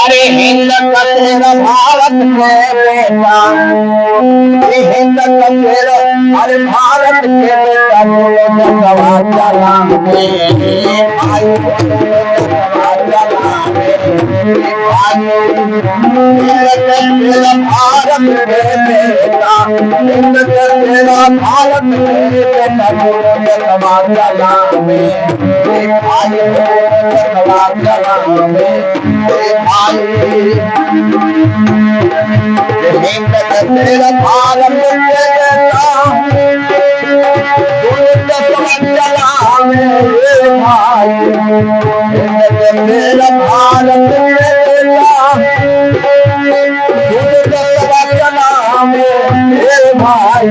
अरे हिंद का तेरा भारत के बेटा, हिंद का तेरा अरे भारत के बेटा, बोलो जगवा चला भाई, तेरा भारत के बेटा, हिंद का तेरा भारत के बेटा, बोलो जगवा चला भाई, जगवा चला हिंद का तेरा भारत के बेटा, चला भाई, हिंद का तेरा भारत के बेटा, चला भाई,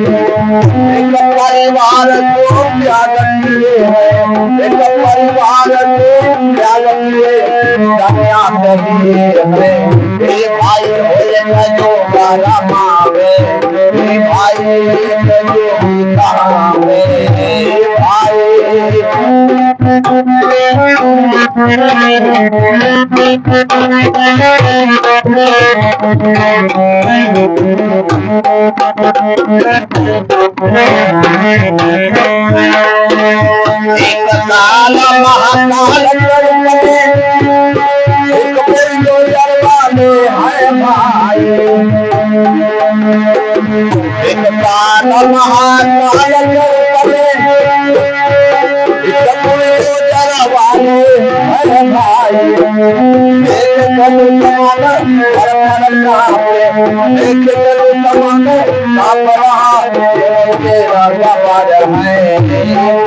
एक परिवार को त्याग किए हैं, एक परिवार को त्याग किए दुनिया करिए भाई, हो जो मारा मावे भाई, जो कहावे भाई, एक काल महाकाल है भाई, एक काल महाकाल जरवाले है भाई, एक कलु समान एक कलु समान तेरा खबर है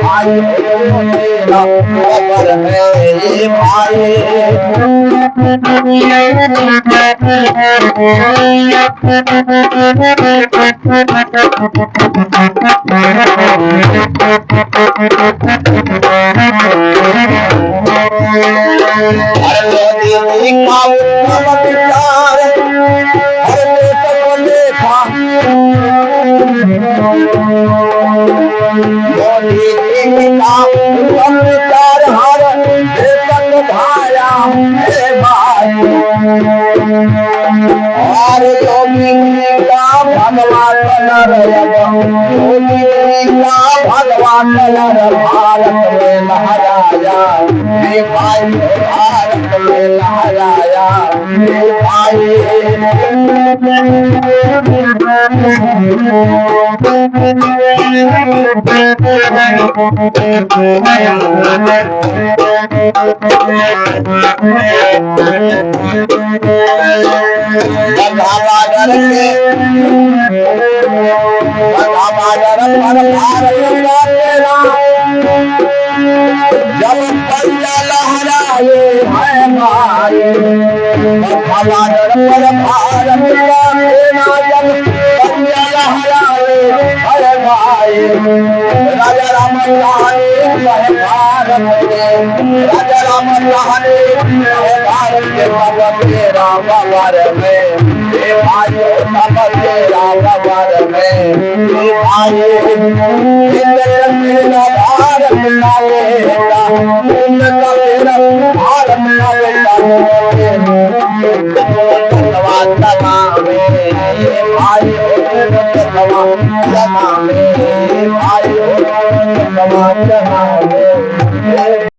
भाई, तेरा खबर है भाई, भगवान भारत में लहराया भाई, भारत में लहराया भाई, जब पंजा लहराए है भाई, पर भारत का सेना जब पंजा लहराए है भाई, राजा राम लहरे भारत के, राजा राम लहरे भारत के, बाबा तेरा बाबर में भाई, बाबा तेरा बाबर में भाई, भारत का बेटा, भारत का बेटा, भाई,